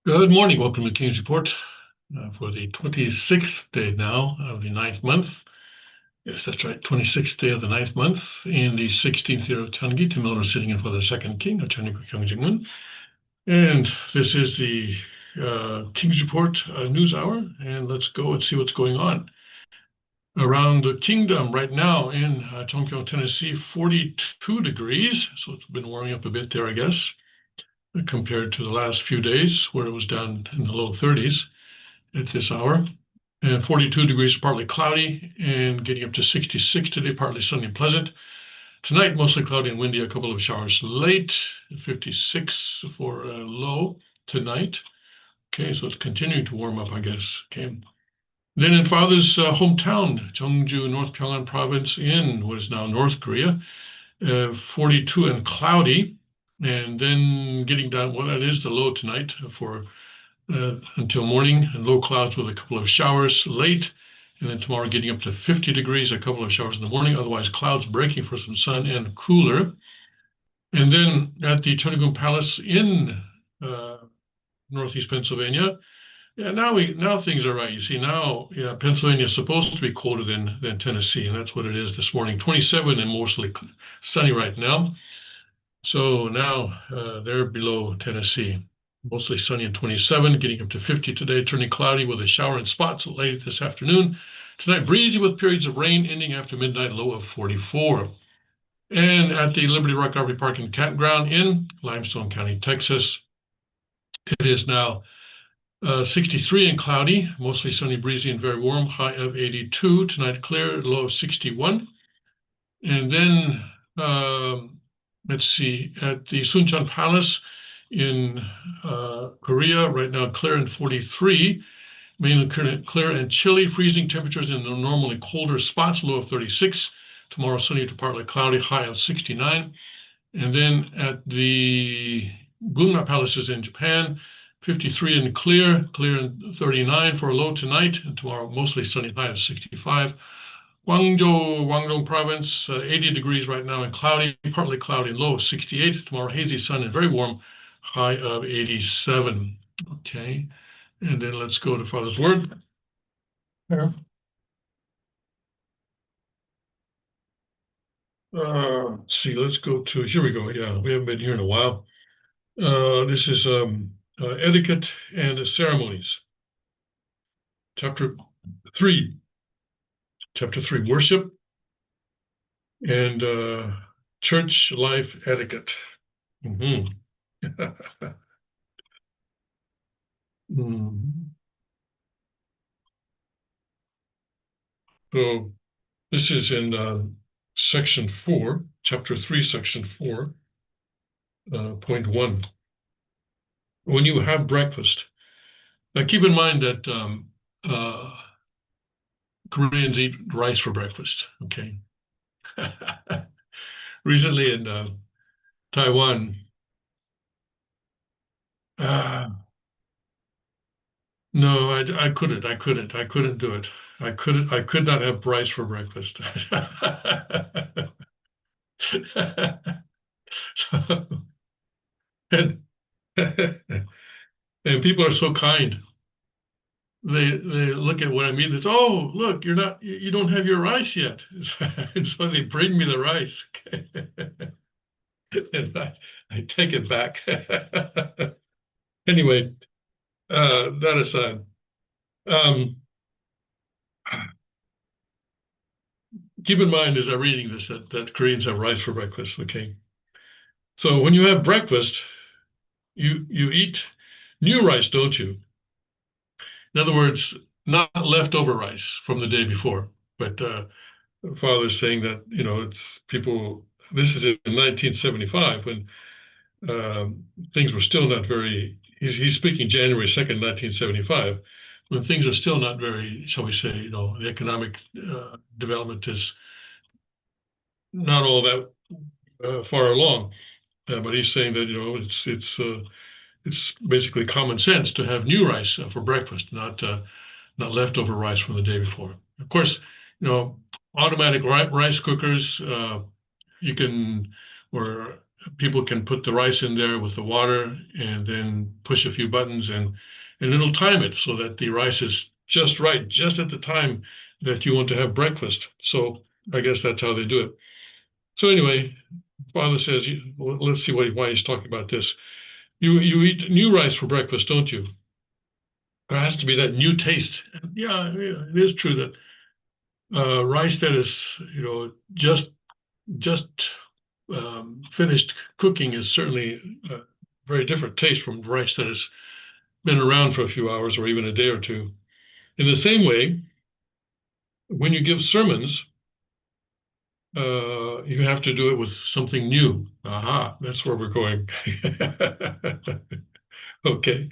Good morning. Welcome to King's Report for the 26th day now of the ninth month. Yes, that's right, 26th day of the ninth month in the 16th year of Changi. Tim Miller sitting in for the second king of Changi Gyeongjingun. And this is the King's Report news hour. And let's go and see what's going on. Around the kingdom right now in Chongqing, Tennessee, 42 degrees. So it's been warming up a bit there, I guess, compared to the last few days where it was down in the low 30s at this hour. And 42 degrees, partly cloudy, and getting up to 66 today, partly sunny and pleasant. Tonight, mostly cloudy and windy, a couple of showers late, 56 for a low tonight. Okay, so it's continuing to warm up, I guess. Okay. Then in father's hometown, Jeongju, North Pyongan province in what is now North Korea, 42 and cloudy. And then getting down, well, that is the low tonight for until morning, and low clouds with a couple of showers late. And then tomorrow getting up to 50 degrees, a couple of showers in the morning, otherwise clouds breaking for some sun and cooler. And then at the Cheongguk Palace in Northeast Pennsylvania, yeah, now things are right. You see, now, yeah, Pennsylvania is supposed to be colder than Tennessee, and that's what it is this morning. 27 and mostly sunny right now. So now they're below Tennessee. Mostly sunny and 27, getting up to 50 today, turning cloudy with a shower in spots late this afternoon. Tonight, breezy with periods of rain, ending after midnight, low of 44. And at the Liberty Rock RV Park and Campground in Limestone County, Texas, it is now 63 and cloudy, mostly sunny, breezy, and very warm, high of 82. Tonight, clear, low of 61. And then, let's see, at the Suncheon Palace in Korea, right now, clear and 43. Mainly clear and chilly, freezing temperatures in the normally colder spots, low of 36. Tomorrow, sunny to partly cloudy, high of 69. And then at the Gunma Palaces in Japan, 53 and clear and 39 for a low tonight, and tomorrow mostly sunny, high of 65. Guangzhou, Guangdong province, 80 degrees right now and cloudy, partly cloudy, low of 68. Tomorrow, hazy sun and very warm, high of 87. Okay, and then let's go to Father's Word. Let's see, let's go to, here we go. Yeah, we haven't been here in a while. This is Etiquette and Ceremonies. Chapter 3. Chapter 3, Worship and Church Life Etiquette. Mm-hmm. So this is in section 4, chapter 3, section 4, point 1. When you have breakfast, now keep in mind that Koreans eat rice for breakfast, okay? Recently in Taiwan, no, I couldn't do it. I could not have rice for breakfast. So, and, and people are so kind. They look at what I mean. It's, oh, look, you don't have your rice yet. And so they bring me the rice. And I take it back. Anyway, that aside, keep in mind as I'm reading this that Koreans have rice for breakfast. Okay, so when you have breakfast, you eat new rice, don't you? In other words, not leftover rice from the day before. But Father's saying that it's people. This is in 1975 when things were still not very. He's speaking January 2nd, 1975, when things are still not very, shall we say, the economic development is not all that far along. But he's saying that it's basically common sense to have new rice for breakfast, not leftover rice from the day before. Of course, automatic rice cookers you can or people can put the rice in there with the water and then push a few buttons and it'll time it so that the rice is just right, just at the time that you want to have breakfast. So I guess that's how they do it. So anyway, Father says, well, let's see why he's talking about this. You eat new rice for breakfast, don't you? There has to be that new taste. Yeah, it is true that rice that is, just finished cooking is certainly a very different taste from rice that has been around for a few hours or even a day or two. In the same way, when you give sermons, you have to do it with something new. Aha, that's where we're going. Okay.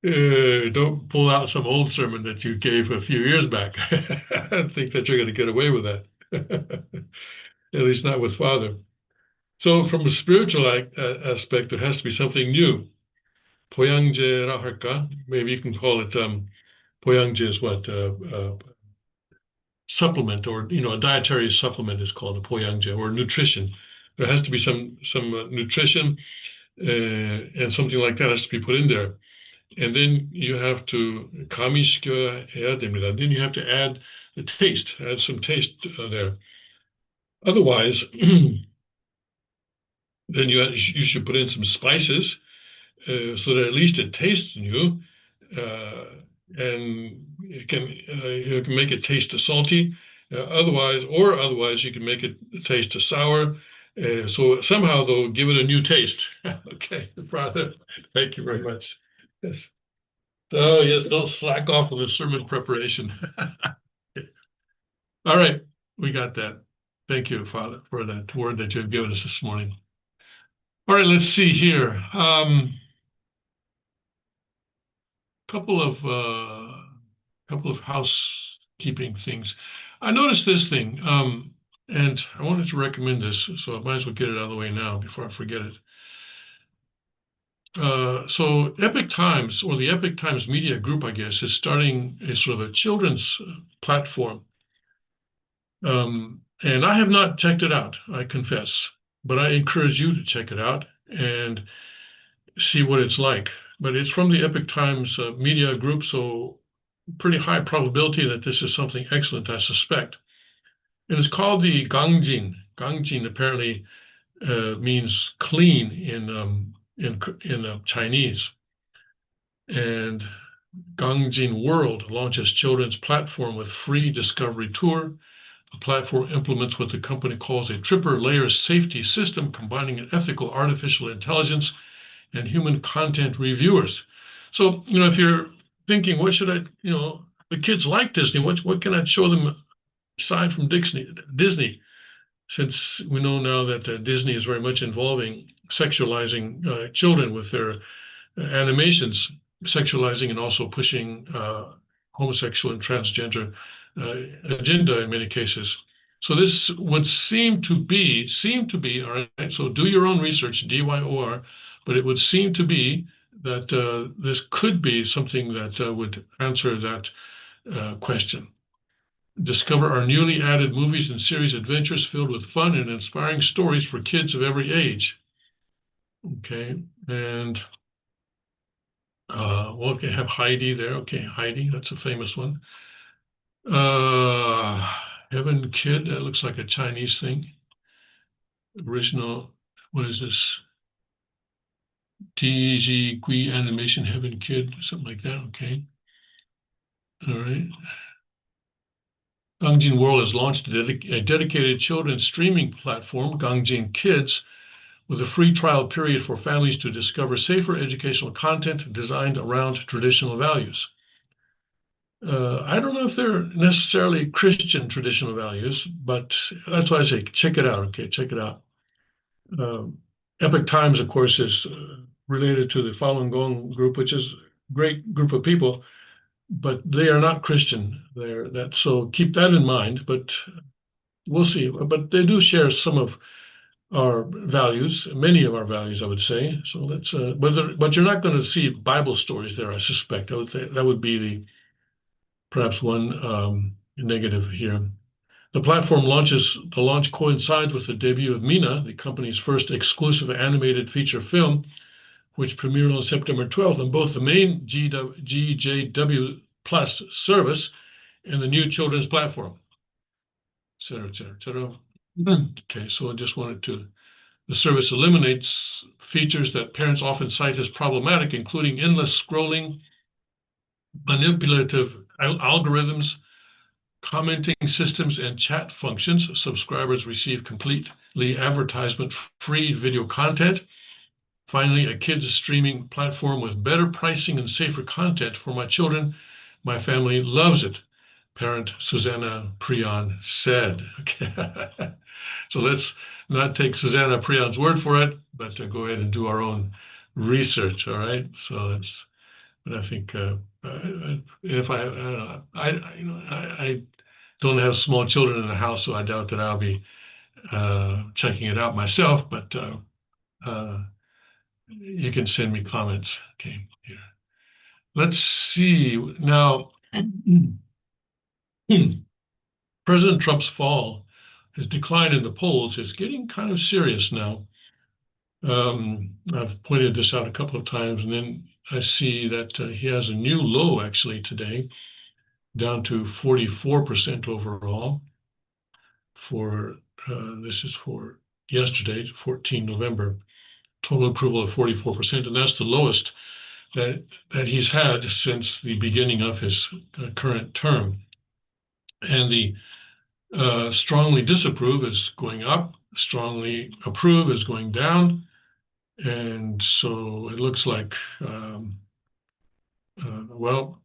Don't pull out some old sermon that you gave a few years back. I think that you're going to get away with that. At least not with Father. So from a spiritual aspect, there has to be something new. 포양제라 할까? Maybe you can call it 포양제 is what supplement, or a dietary supplement is called a 포양제, or nutrition. There has to be some nutrition, and something like that has to be put in there. And then you have to 가미시켜야 됩니다. Then you have to add the taste, add some taste there. Otherwise, then you should put in some spices so that at least it tastes new, and you can make it taste salty. Otherwise, you can make it taste sour. So somehow they'll give it a new taste. Okay, brother, thank you very much. Yes. Oh, yes, don't slack off with the sermon preparation. All right, we got that. Thank you, Father, for that word that you have given us this morning. All right, let's see here. Couple of housekeeping things. I noticed this thing, and I wanted to recommend this, so I might as well get it out of the way now before I forget it. So Epic Times, or the Epic Times Media Group, I guess, is starting a sort of a children's platform. And I have not checked it out, I confess, but I encourage you to check it out and see what it's like. But it's from the Epic Times Media Group, so pretty high probability that this is something excellent, I suspect. And it's called the Gangjin. Gangjin apparently means clean in Chinese. And Gangjin World launches children's platform with free discovery tour. The platform implements what the company calls a triple layer safety system, combining an ethical artificial intelligence and human content reviewers. So, if you're thinking, what should I, the kids like Disney, what can I show them aside from Disney? Since we know now that Disney is very much involving sexualizing children with their animations, sexualizing and also pushing homosexual and transgender agenda in many cases. So this would seem to be, all right, so do your own research, DYOR, but it would seem to be that this could be something that would answer that question. Discover our newly added movies and series adventures filled with fun and inspiring stories for kids of every age. Okay, and well, we have Heidi there. Okay, Heidi, that's a famous one. Heaven Kid, that looks like a Chinese thing. Original, what is this? TG Gui Animation Heaven Kid, something like that. Okay. All right. Gangjin World has launched a dedicated children's streaming platform, Gangjin Kids, with a free trial period for families to discover safer educational content designed around traditional values. I don't know if they're necessarily Christian traditional values, but that's why I say check it out. Okay, check it out. Epic Times, of course, is related to the Falun Gong group, which is a great group of people, but they are not Christian. So keep that in mind. But we'll see. But they do share some of our values, many of our values, I would say. So let's. But you're not going to see Bible stories there, I suspect. That would be perhaps one negative here. The platform the launch coincides with the debut of Mina, the company's first exclusive animated feature film, which premiered on September 12th on both the main GJW Plus service and the new children's platform, et cetera, et cetera, et cetera. Okay, so I just wanted to, the service eliminates features that parents often cite as problematic, including endless scrolling, manipulative algorithms, commenting systems, and chat functions. Subscribers receive completely advertisement-free video content. Finally, a kids streaming platform with better pricing and safer content for my children. My family loves it, parent Susanna Prion said. Okay. So let's not take Susanna Prion's word for it, but to go ahead and do our own research. All right. So that's, but I think if I don't know, I don't have small children in the house, so I doubt that I'll be checking it out myself. But you can send me comments. Okay, here. Let's see now. President Trump's fall, his decline in the polls is getting kind of serious now. I've pointed this out a couple of times, and then I see that he has a new low actually today, down to 44% overall. For this is for yesterday, 14 November. Total approval of 44%, and that's the lowest that he's had since the beginning of his current term. And the strongly disapprove is going up, strongly approve is going down. And so it looks like, well,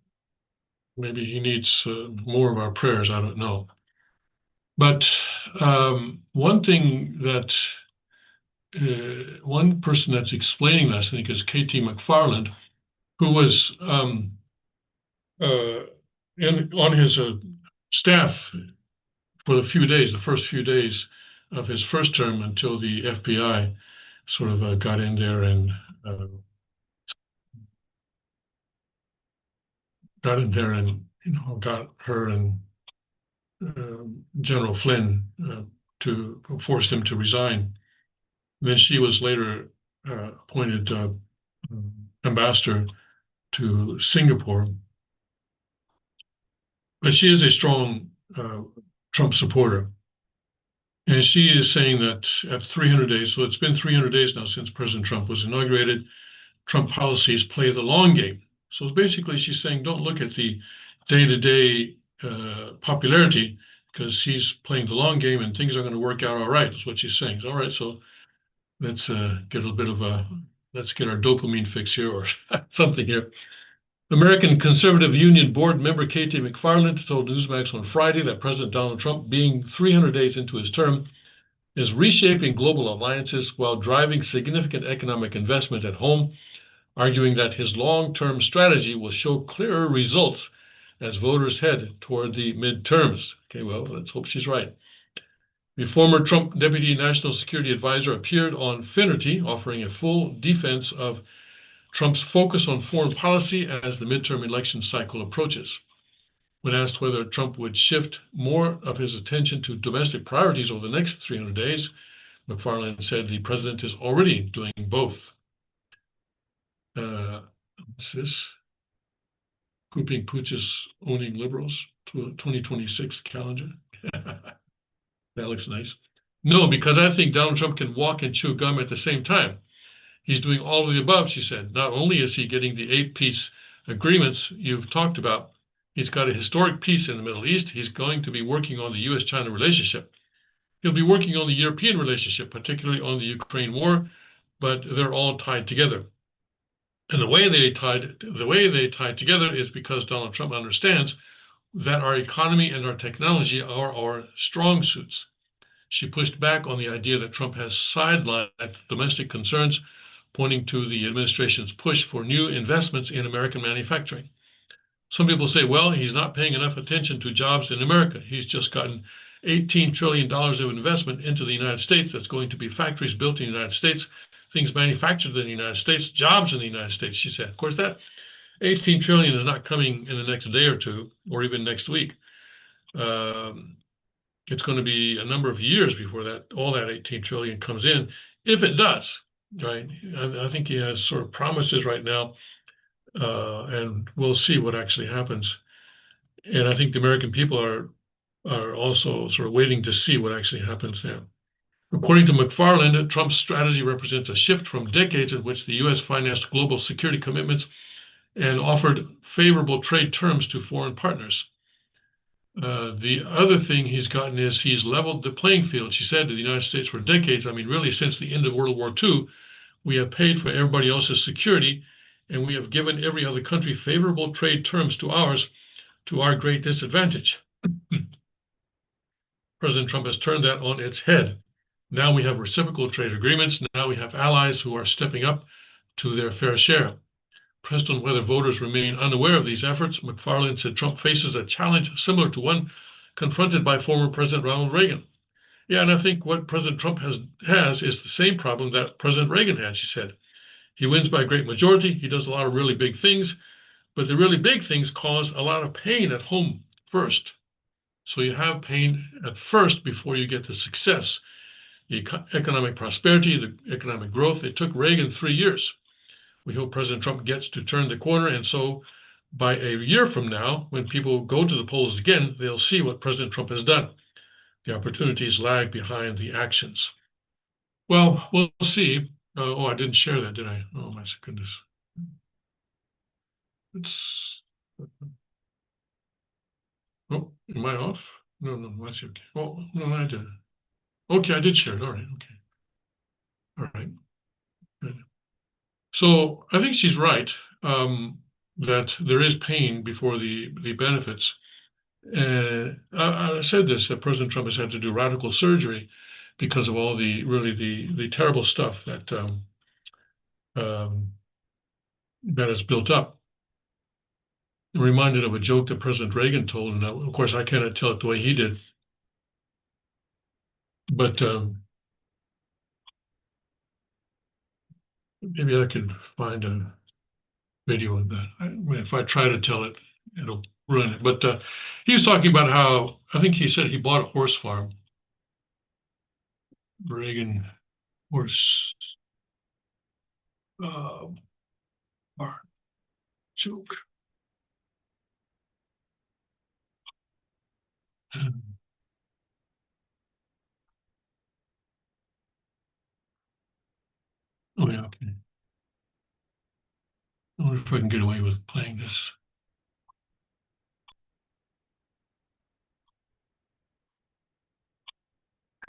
maybe he needs more of our prayers. I don't know. But one thing that, one person that's explaining this, I think, is K.T. McFarland, who was on his staff for the first few days of his first term until the FBI sort of got in there and got her and General Flynn to force him to resign. And then she was later appointed ambassador to Singapore. But she is a strong Trump supporter. And she is saying that at 300 days, so it's been 300 days now since President Trump was inaugurated, Trump policies play the long game. So basically she's saying, don't look at the day-to-day popularity, because he's playing the long game and things are going to work out all right, is what she's saying. All right, so let's get a bit of let's get our dopamine fix here or something here. American Conservative Union board member K.T. McFarland told Newsmax on Friday that President Donald Trump, being 300 days into his term, is reshaping global alliances while driving significant economic investment at home, arguing that his long-term strategy will show clearer results as voters head toward the midterms. Okay, well, let's hope she's right. The former Trump Deputy National Security Advisor appeared on Finnerty, offering a full defense of Trump's focus on foreign policy as the midterm election cycle approaches. When asked whether Trump would shift more of his attention to domestic priorities over the next 300 days, McFarland said the president is already doing both. What's this? Grouping Pooch's owning liberals to a 2026 calendar. That looks nice. No, because I think Donald Trump can walk and chew gum at the same time. He's doing all of the above, she said. Not only is he getting the 8-piece agreements you've talked about, he's got a historic peace in the Middle East. He's going to be working on the U.S.-China relationship. He'll be working on the European relationship, particularly on the Ukraine war, but they're all tied together. And the way they tied together is because Donald Trump understands that our economy and our technology are our strong suits. She pushed back on the idea that Trump has sidelined domestic concerns, pointing to the administration's push for new investments in American manufacturing. Some people say, well, he's not paying enough attention to jobs in America. He's just gotten $18 trillion of investment into the United States. That's going to be factories built in the United States, things manufactured in the United States, jobs in the United States, she said. Of course, that 18 trillion is not coming in the next day or two, or even next week. it's going to be a number of years before all that 18 trillion comes in, if it does, right? I think he has sort of promises right now, and we'll see what actually happens. And I think the American people are also sort of waiting to see what actually happens there. According to McFarland, Trump's strategy represents a shift from decades in which the U.S. financed global security commitments and offered favorable trade terms to foreign partners. The other thing he's gotten is he's leveled the playing field. She said to the United States for decades, I mean, really since the end of World War II, we have paid for everybody else's security, and we have given every other country favorable trade terms to ours to our great disadvantage. President Trump has turned that on its head. Now we have reciprocal trade agreements. Now we have allies who are stepping up to their fair share. Pressed on whether voters remain unaware of these efforts, McFarland said Trump faces a challenge similar to one confronted by former President Ronald Reagan. Yeah, and I think what President Trump has is the same problem that President Reagan had, she said. He wins by a great majority. He does a lot of really big things, but the really big things cause a lot of pain at home first. So you have pain at first before you get the success. The economic prosperity, the economic growth, it took Reagan 3 years. We hope President Trump gets to turn the corner. And so by a year from now, when people go to the polls again, they'll see what President Trump has done. The opportunities lag behind the actions. Well, we'll see. Oh, I didn't share that, did I? Oh, my goodness. It's. Oh, am I off? No, that's okay. Oh, no, I did. Okay, I did share it. All right, okay. All right. Good. So I think she's right, that there is pain before the benefits. I said this, that President Trump has had to do radical surgery because of all the terrible stuff that has built up. I'm reminded of a joke that President Reagan told, and of course I cannot tell it the way he did. But maybe I could find a video of that. I mean, if I try to tell it, it'll ruin it. But he was talking about how, I think he said he bought a horse farm. Reagan horse farm joke. Oh yeah, okay. I wonder if I can get away with playing this.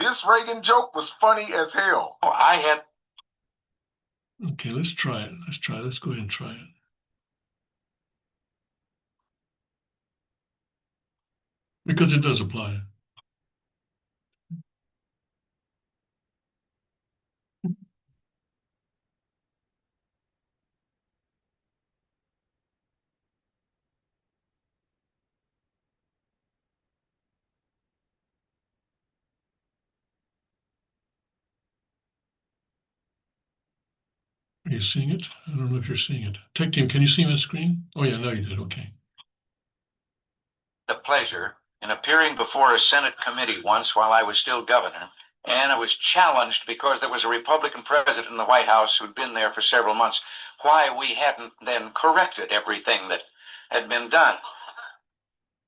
This Reagan joke was funny as hell. Okay, let's try it. Let's go ahead and try it. Because it does apply. Are you seeing it? I don't know if you're seeing it. Tech team, can you see my screen? Oh yeah, now you did, okay. The pleasure in appearing before a Senate committee once while I was still governor, and I was challenged because there was a Republican president in the White House who'd been there for several months, why we hadn't then corrected everything that had been done.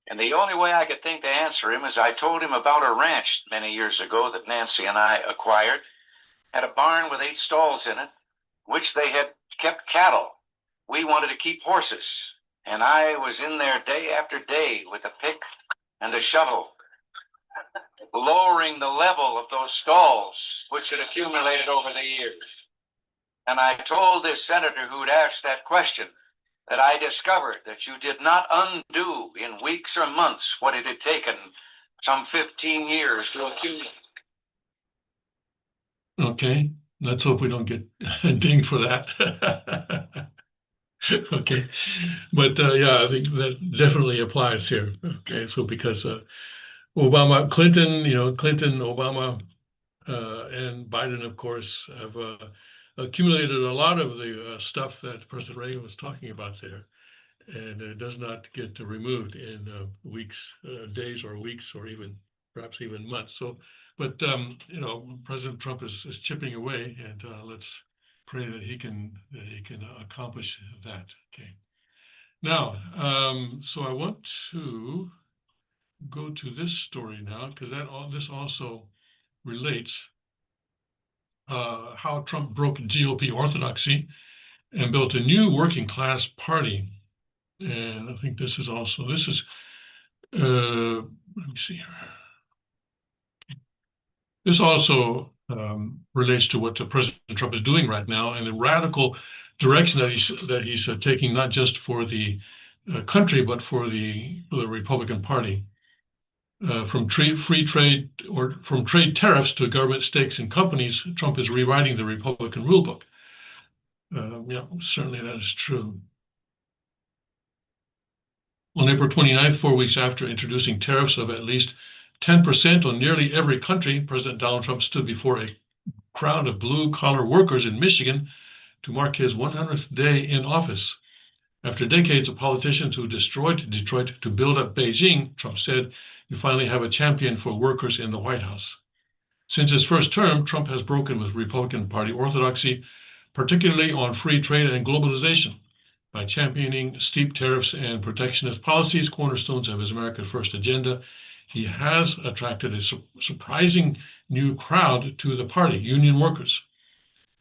And the only way I could think to answer him is I told him about a ranch many years ago that Nancy and I acquired, had a barn with 8 stalls in it, which they had kept cattle. We wanted to keep horses, and I was in there day after day with a pick and a shovel, lowering the level of those stalls, which had accumulated over the years. And I told this senator who'd asked that question that I discovered that you did not undo in weeks or months what it had taken some 15 years to accumulate. Okay, let's hope we don't get dinged for that. Okay, but yeah, I think that definitely applies here. Okay, so because Obama, Clinton, Clinton, Obama, and Biden, of course, have accumulated a lot of the stuff that President Reagan was talking about there, and it does not get removed in weeks, days, or weeks, or even perhaps even months. So, but President Trump is chipping away, and let's pray that he can accomplish that. Okay. Now, so I want to go to this story now because this also relates how Trump broke GOP orthodoxy and built a new working class party. And I think this is let me see here. This also relates to what President Trump is doing right now and the radical direction that he's taking, not just for the country, but for the Republican Party. From free trade or from trade tariffs to government stakes in companies, Trump is rewriting the Republican rulebook. Yeah, certainly that is true. On April 29th, 4 weeks after introducing tariffs of at least 10% on nearly every country, President Donald Trump stood before a crowd of blue-collar workers in Michigan to mark his 100th day in office. After decades of politicians who destroyed Detroit to build up Beijing, Trump said, "You finally have a champion for workers in the White House." Since his first term, Trump has broken with Republican Party orthodoxy, particularly on free trade and globalization, by championing steep tariffs and protectionist policies, cornerstones of his America First agenda. He has attracted a surprising new crowd to the party, union workers.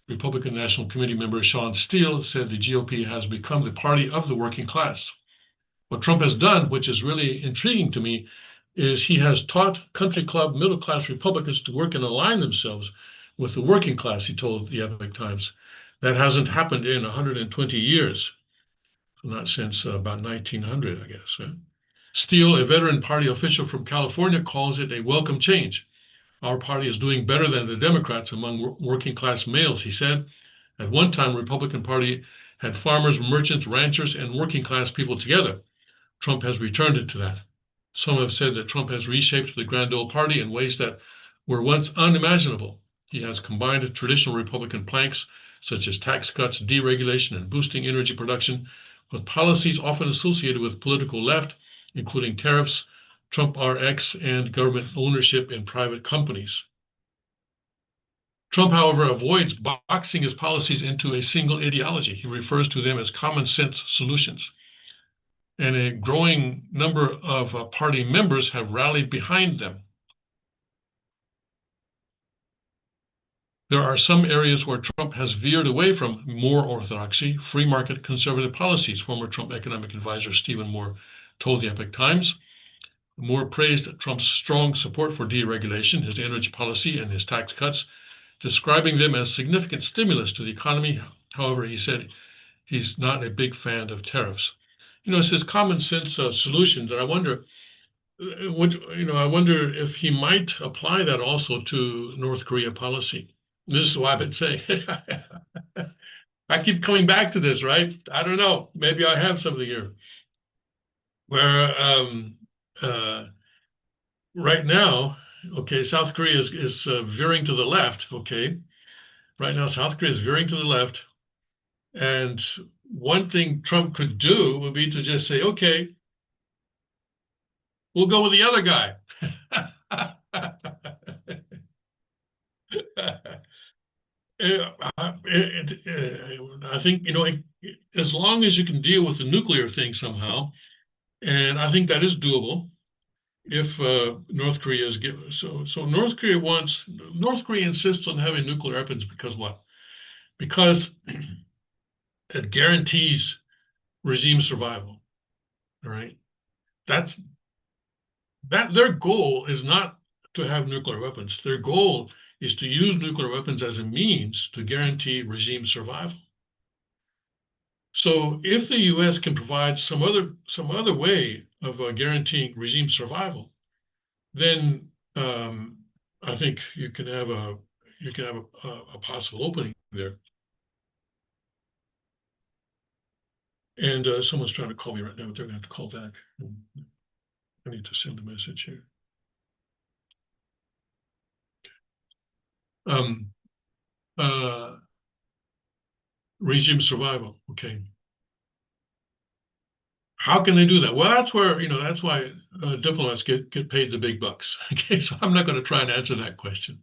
Republican National Committee member Sean Steele said the GOP has become the party of the working class. What Trump has done, which is really intriguing to me, is he has taught country club middle-class Republicans to work and align themselves with the working class, he told the Epoch Times. That hasn't happened in 120 years, not since about 1900, I guess. Steele, a veteran party official from California, calls it a welcome change. Our party is doing better than the Democrats among working class males, he said. At one time, Republican Party had farmers, merchants, ranchers, and working class people together. Trump has returned it to that. Some have said that Trump has reshaped the grand old party in ways that were once unimaginable. He has combined traditional Republican planks, such as tax cuts, deregulation, and boosting energy production, with policies often associated with political left, including tariffs, Trump RX, and government ownership in private companies. Trump, however, avoids boxing his policies into a single ideology. He refers to them as common sense solutions. And a growing number of party members have rallied behind them. There are some areas where Trump has veered away from more orthodoxy, free market conservative policies, former Trump economic advisor Stephen Moore told the Epoch Times. Moore praised Trump's strong support for deregulation, his energy policy, and his tax cuts, describing them as significant stimulus to the economy. However, he said he's not a big fan of tariffs. It's his common sense solutions, and I wonder, I wonder if he might apply that also to North Korea policy. This is what I've been saying. I keep coming back to this, right? I don't know. Maybe I have something here. Where right now, okay, South Korea is veering to the left. Okay, right now South Korea is veering to the left, and one thing Trump could do would be to just say, okay, we'll go with the other guy. I think, as long as you can deal with the nuclear thing somehow, and I think that is doable if North Korea is given. So North Korea insists on having nuclear weapons because what? Because it guarantees regime survival. All right. That their goal is not to have nuclear weapons. Their goal is to use nuclear weapons as a means to guarantee regime survival. So if the U.S. can provide some other way of guaranteeing regime survival, then I think you can have a possible opening there. And someone's trying to call me right now. They're going to have to call back. I need to send a message here. Regime survival. Okay. how can they do that? Well, that's where, that's why diplomats get paid the big bucks. Okay, so I'm not going to try and answer that question,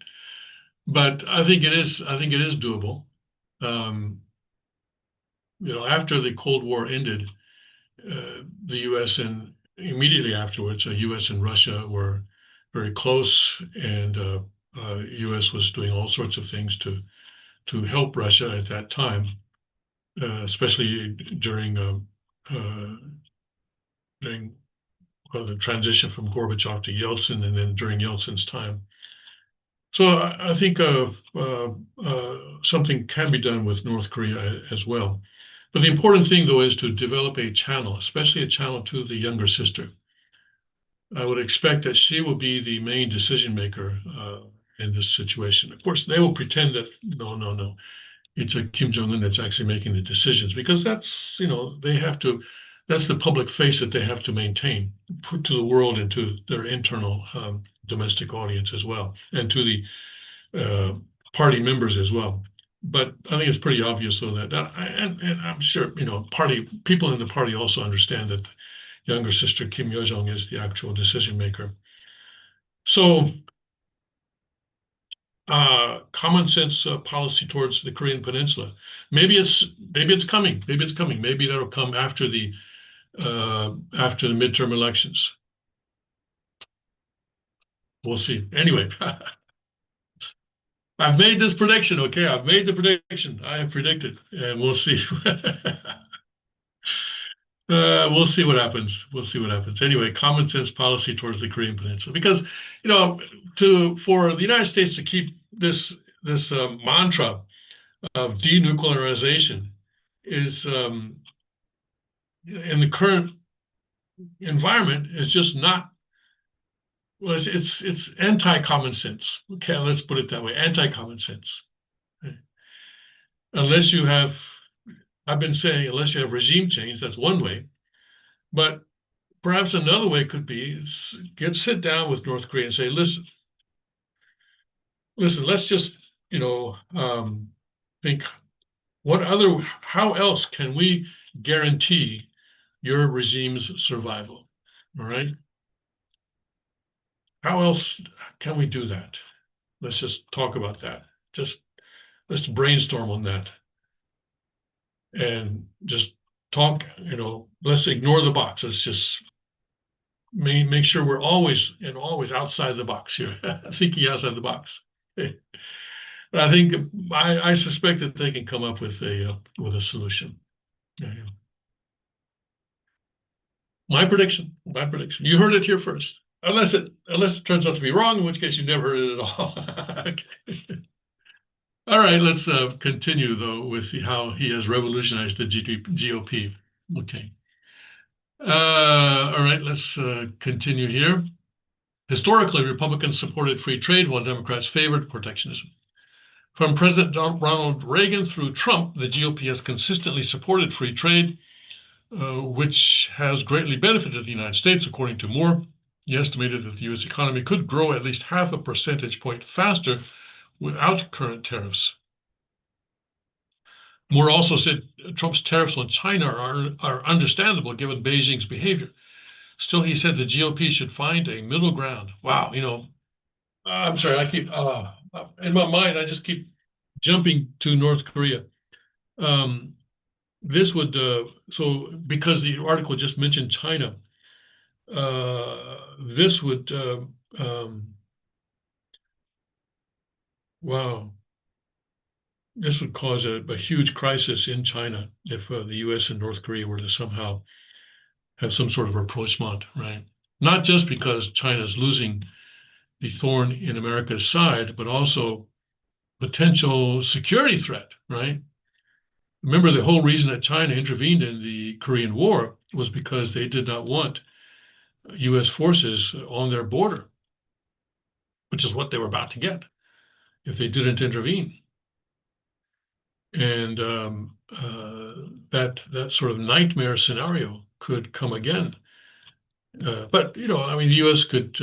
but I think it is doable. Um, After the Cold War ended, the U.S. and immediately afterwards, U.S. and Russia were very close, and U.S. was doing all sorts of things to help Russia at that time, especially uh, during the transition from Gorbachev to Yeltsin, and then during Yeltsin's time. So I think something can be done with North Korea as well. But the important thing, though, is to develop a channel, especially a channel to the younger sister. I would expect that she will be the main decision maker in this situation. Of course, they will pretend that no, no, no, it's a Kim Jong Un that's actually making the decisions, because they have to. That's the public face that they have to maintain, put to the world and to their internal domestic audience as well, and to the party members as well. But I think it's pretty obvious, though, that and I'm sure party people in the party also understand that younger sister Kim Yo Jong is the actual decision maker. So, common sense policy towards the Korean Peninsula. Maybe it's coming. Maybe it's coming. Maybe that'll come after the midterm elections. We'll see. Anyway, I've made this prediction. Okay, I've made the prediction. I have predicted, and we'll see. We'll see what happens. We'll see what happens. Anyway, common sense policy towards the Korean Peninsula, because for the United States to keep this mantra of denuclearization is in the current environment is just not. Well, it's anti-common sense. Okay, let's put it that way. Anti-common sense. Okay. Unless you have, I've been saying, unless you have regime change, that's one way. But perhaps another way could be sit down with North Korea and say, listen, let's just, think how else can we guarantee your regime's survival? All right. How else can we do that? Let's just talk about that. Let's brainstorm on that. And just talk, let's ignore the box. Let's just make sure we're always outside the box here. Thinking outside the box. I think I suspect that they can come up with a solution. Yeah. My prediction. You heard it here first. Unless it turns out to be wrong, in which case you never heard it at all. Okay. All right, let's continue, though, with how he has revolutionized the GOP. Okay. All right, let's continue here. Historically, Republicans supported free trade while Democrats favored protectionism. From President Ronald Reagan through Trump, the GOP has consistently supported free trade, which has greatly benefited the United States. According to Moore, he estimated that the U.S. economy could grow at least 0.5 percentage point faster without current tariffs. Moore also said Trump's tariffs on China are understandable given Beijing's behavior. Still, he said the GOP should find a middle ground. Wow, I'm sorry, I keep in my mind, I just keep jumping to North Korea. This would so because the article just mentioned China, this would wow. This would cause a huge crisis in China if the U.S. and North Korea were to somehow have some sort of rapprochement, right? Not just because China's losing the thorn in America's side, but also potential security threat, right? Remember, the whole reason that China intervened in the Korean War was because they did not want U.S. forces on their border, which is what they were about to get if they didn't intervene. And that sort of nightmare scenario could come again. But the U.S. could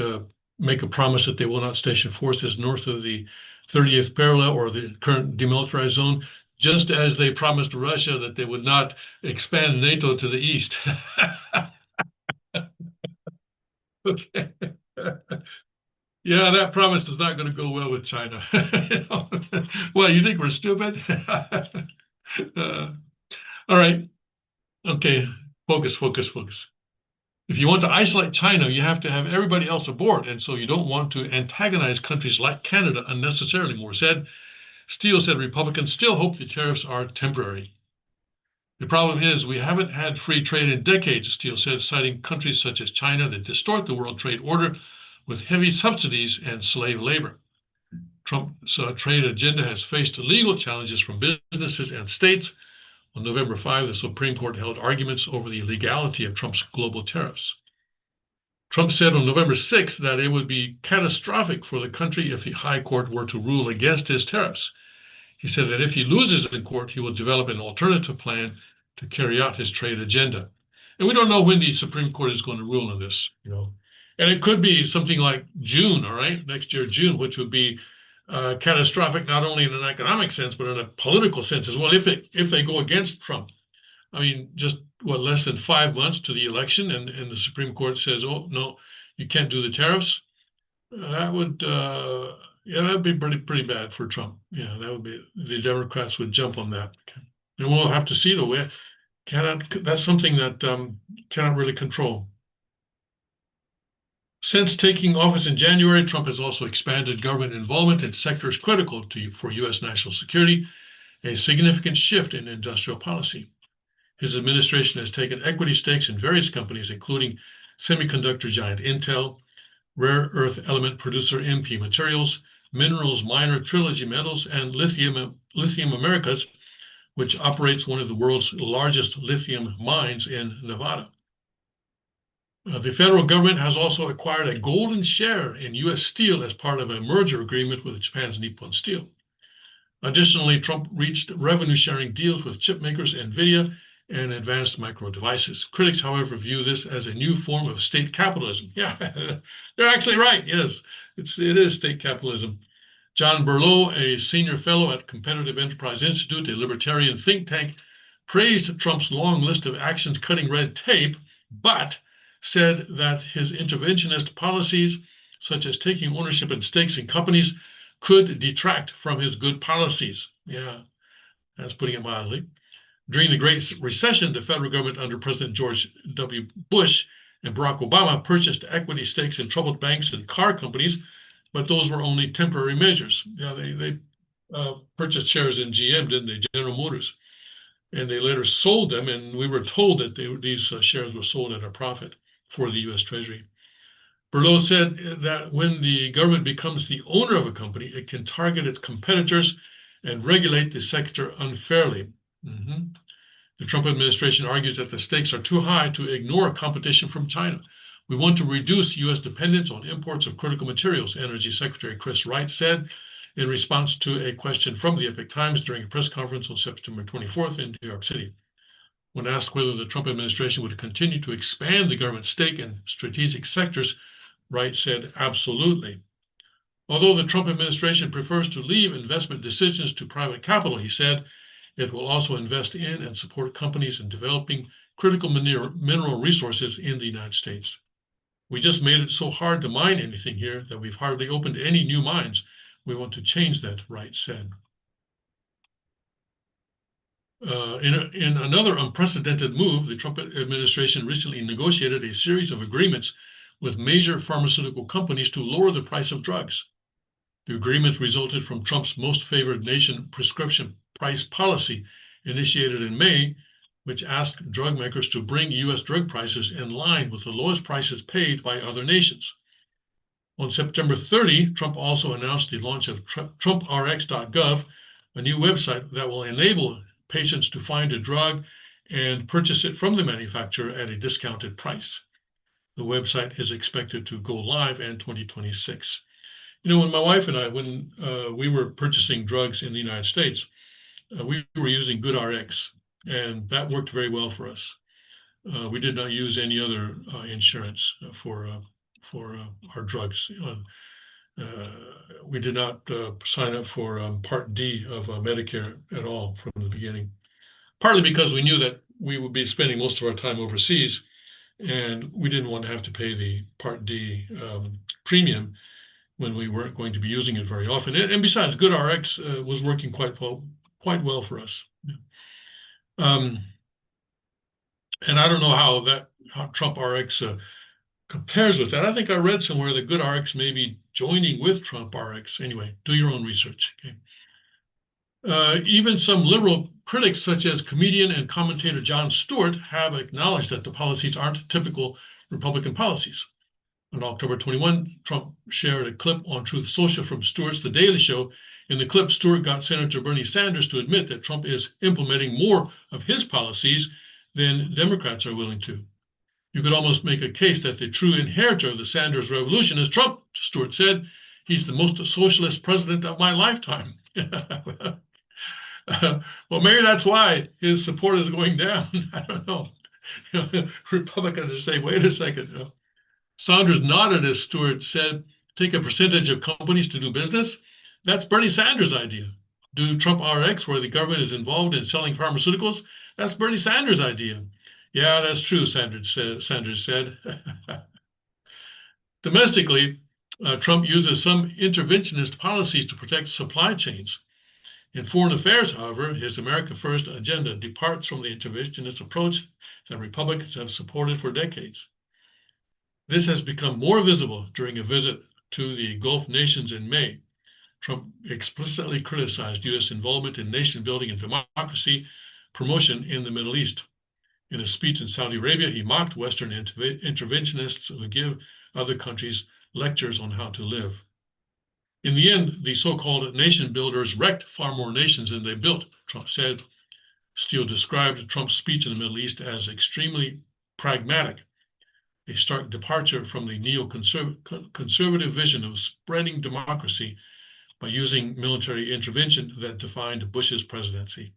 make a promise that they will not station forces north of the 30th parallel or the current demilitarized zone. just as they promised Russia that they would not expand NATO to the east. Okay. Yeah, that promise is not going to go well with China. Well, you think we're stupid? All right. Okay. Focus, focus, focus. If you want to isolate China, you have to have everybody else aboard. And so you don't want to antagonize countries like Canada unnecessarily, Moore said. Steele said Republicans still hope the tariffs are temporary. The problem is we haven't had free trade in decades, Steele said, citing countries such as China that distort the world trade order with heavy subsidies and slave labor. Trump's trade agenda has faced legal challenges from businesses and states. On November 5, the Supreme Court held arguments over the legality of Trump's global tariffs. Trump said on November 6 that it would be catastrophic for the country if the High Court were to rule against his tariffs. He said that if he loses in court, he will develop an alternative plan to carry out his trade agenda. And we don't know when the Supreme Court is going to rule on this, And it could be something like June, all right, next year, June, which would be catastrophic not only in an economic sense, but in a political sense as well, if they go against Trump. I mean, just less than 5 months to the election, and the Supreme Court says, oh, no, you can't do the tariffs. That would that'd be pretty bad for Trump. Yeah, that would be, the Democrats would jump on that. And we'll have to see though. That's something that cannot really control. Since taking office in January, Trump has also expanded government involvement in sectors critical for U.S. national security, a significant shift in industrial policy. His administration has taken equity stakes in various companies, including semiconductor giant Intel, rare earth element producer MP Materials, minerals miner Trilogy Metals, and Lithium Americas, which operates one of the world's largest lithium mines in Nevada. The federal government has also acquired a golden share in U.S. Steel as part of a merger agreement with Japan's Nippon Steel. Additionally, Trump reached revenue-sharing deals with chip makers NVIDIA and Advanced Micro Devices. Critics, however, view this as a new form of state capitalism. Yeah, they're actually right. Yes, it is state capitalism. John Berlow, a senior fellow at Competitive Enterprise Institute, a libertarian think tank, praised Trump's long list of actions cutting red tape, but said that his interventionist policies, such as taking ownership and stakes in companies, could detract from his good policies. Yeah, that's putting it mildly. During the Great Recession, the federal government under President George W. Bush and Barack Obama purchased equity stakes in troubled banks and car companies, but those were only temporary measures. Yeah, they purchased shares in GM, didn't they? General Motors. And they later sold them, and we were told that these shares were sold at a profit for the U.S. Treasury. Berlow said that when the government becomes the owner of a company, it can target its competitors and regulate the sector unfairly. The Trump administration argues that the stakes are too high to ignore competition from China. We want to reduce U.S. dependence on imports of critical materials, Energy Secretary Chris Wright said in response to a question from the Epoch Times during a press conference on September 24th in New York City. When asked whether the Trump administration would continue to expand the government's stake in strategic sectors, Wright said, absolutely. Although the Trump administration prefers to leave investment decisions to private capital, he said, it will also invest in and support companies in developing critical mineral resources in the United States. We just made it so hard to mine anything here that we've hardly opened any new mines. We want to change that, Wright said. In another unprecedented move, the Trump administration recently negotiated a series of agreements with major pharmaceutical companies to lower the price of drugs. The agreements resulted from Trump's most favored nation prescription price policy initiated in May, which asked drug makers to bring U.S. drug prices in line with the lowest prices paid by other nations. On September 30, Trump also announced the launch of TrumpRx.gov, a new website that will enable patients to find a drug and purchase it from the manufacturer at a discounted price. The website is expected to go live in 2026. When my wife and I, when we were purchasing drugs in the United States, we were using GoodRx, and that worked very well for us. We did not use any other insurance for our drugs. We did not sign up for Part D of Medicare at all from the beginning, partly because we knew that we would be spending most of our time overseas, and we didn't want to have to pay the Part D premium when we weren't going to be using it very often. And besides, GoodRx was working quite well for us. And I don't know how Trump RX compares with that. I think I read somewhere that GoodRx may be joining with Trump RX. Anyway, do your own research. Okay. Even some liberal critics, such as comedian and commentator Jon Stewart, have acknowledged that the policies aren't typical Republican policies. On October 21, Trump shared a clip on Truth Social from Stewart's The Daily Show. In the clip, Stewart got Senator Bernie Sanders to admit that Trump is implementing more of his policies than Democrats are willing to. You could almost make a case that the true inheritor of the Sanders revolution is Trump, Stewart said. He's the most socialist president of my lifetime. Well, maybe that's why his support is going down. I don't know. Republicans are saying, wait a second. Sanders nodded as Stewart said, take a percentage of companies to do business. That's Bernie Sanders' idea. Do Trump RX, where the government is involved in selling pharmaceuticals. That's Bernie Sanders' idea. Yeah, that's true, Sanders said. Domestically, Trump uses some interventionist policies to protect supply chains. In foreign affairs, however, his America First agenda departs from the interventionist approach that Republicans have supported for decades. This has become more visible during a visit to the Gulf nations in May. Trump explicitly criticized U.S. involvement in nation building and democracy promotion in the Middle East. In a speech in Saudi Arabia, he mocked Western interventionists who give other countries lectures on how to live. In the end, the so-called nation builders wrecked far more nations than they built, Trump said. Steele described Trump's speech in the Middle East as extremely pragmatic, a stark departure from the neoconservative vision of spreading democracy by using military intervention that defined Bush's presidency.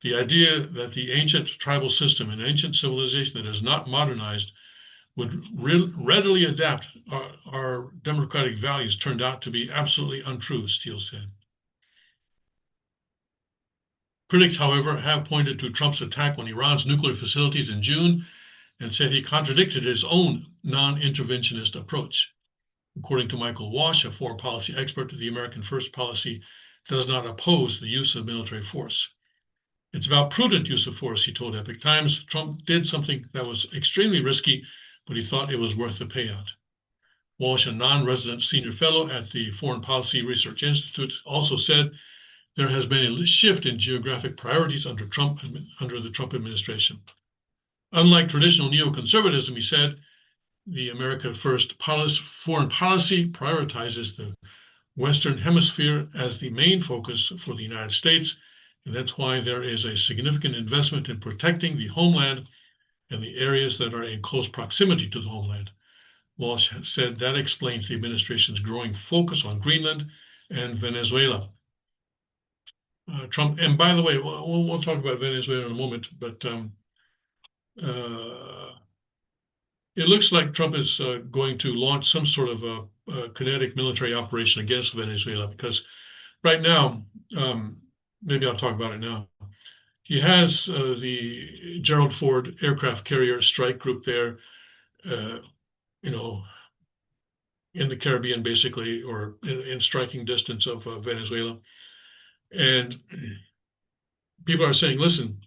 The idea that the ancient tribal system and ancient civilization that is not modernized would readily adapt our democratic values turned out to be absolutely untrue, Steele said. Critics, however, have pointed to Trump's attack on Iran's nuclear facilities in June and said he contradicted his own non-interventionist approach. According to Michael Walsh, a foreign policy expert, the American First policy does not oppose the use of military force. It's about prudent use of force, he told Epoch Times. Trump did something that was extremely risky, but he thought it was worth the payout. Walsh, a non-resident senior fellow at the Foreign Policy Research Institute, also said there has been a shift in geographic priorities under the Trump administration. Unlike traditional neoconservatism, he said, the America First foreign policy prioritizes the Western Hemisphere as the main focus for the United States, and that's why there is a significant investment in protecting the homeland and the areas that are in close proximity to the homeland. Walsh said that explains the administration's growing focus on Greenland and Venezuela. Trump, and by the way, we'll talk about Venezuela in a moment, but it looks like Trump is going to launch some sort of a kinetic military operation against Venezuela, because right now, maybe I'll talk about it now. He has the Gerald Ford aircraft carrier strike group there, in the Caribbean, basically, or in striking distance of Venezuela. And people are saying, listen,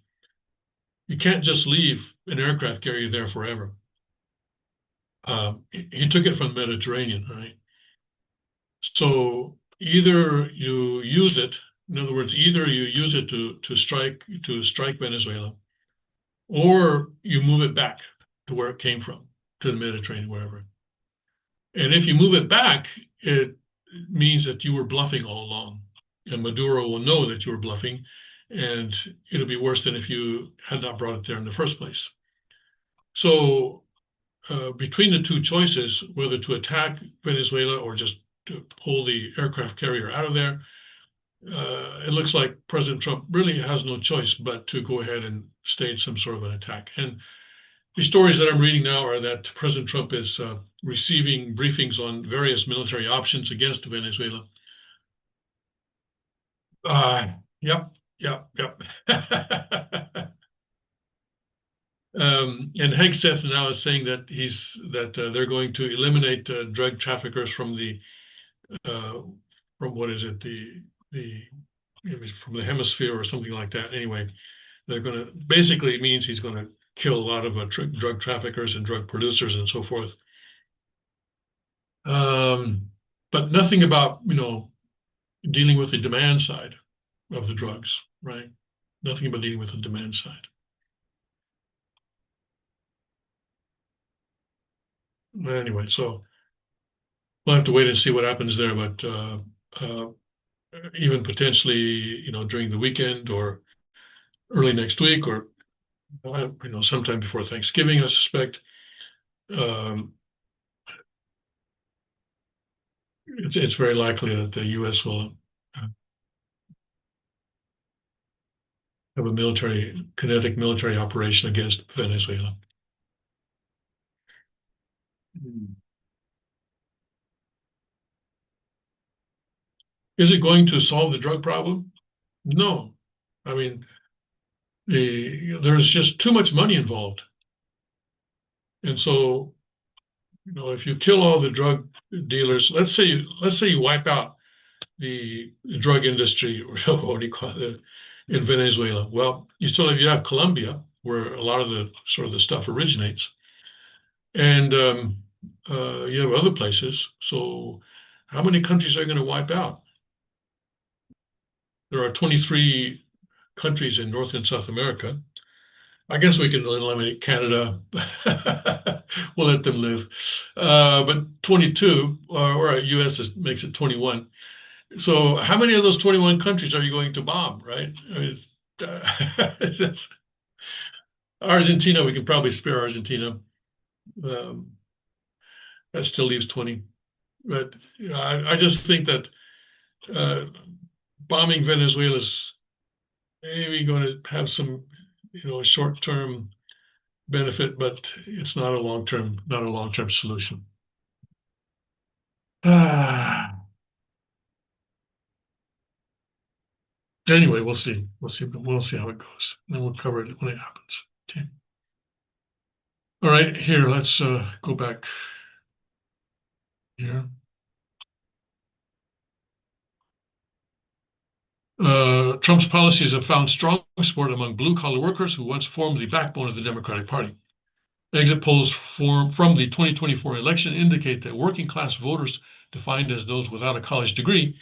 you can't just leave an aircraft carrier there forever. He took it from the Mediterranean, right? So either you use it, in other words, either you use it to strike Venezuela, or you move it back to where it came from, to the Mediterranean, wherever. And if you move it back, it means that you were bluffing all along. And Maduro will know that you were bluffing, and it'll be worse than if you had not brought it there in the first place. So between the two choices, whether to attack Venezuela or just to pull the aircraft carrier out of there, it looks like President Trump really has no choice but to go ahead and stage some sort of an attack. And The stories that I'm reading now are that President Trump is receiving briefings on various military options against Venezuela. Yep, yep, yep. And Hegseth now is saying that they're going to eliminate drug traffickers from the from what is it from the hemisphere or something like that. Anyway, they're going to basically it means he's going to kill a lot of drug traffickers and drug producers and so forth. But nothing about dealing with the demand side of the drugs, right? Nothing about dealing with the demand side. Anyway, so we'll have to wait and see what happens there. But even potentially, during the weekend or early next week, or sometime before Thanksgiving, I suspect. It's very likely that the U.S. will have a kinetic military operation against Venezuela. Is it going to solve the drug problem? No. I mean, there's just too much money involved. And so, if you kill all the drug dealers, let's say you wipe out the drug industry, or what do you call it, in Venezuela. Well, you have Colombia, where a lot of the stuff originates, and you have other places. So, how many countries are going to wipe out? There are 23 countries in North and South America. I guess we can eliminate Canada. We'll let them live. But 22, or US makes it 21. So how many of those 21 countries are you going to bomb, right? Argentina, we can probably spare Argentina. That still leaves 20. But I just think that bombing Venezuela is maybe going to have some, short-term benefit, but it's not a long-term solution. Anyway, we'll see. We'll see how it goes. Then we'll cover it when it happens. Okay. All right, here, let's go back here. Trump's policies have found strong support among blue-collar workers who once formed the backbone of the Democratic Party. Exit polls from the 2024 election indicate that working-class voters, defined as those without a college degree,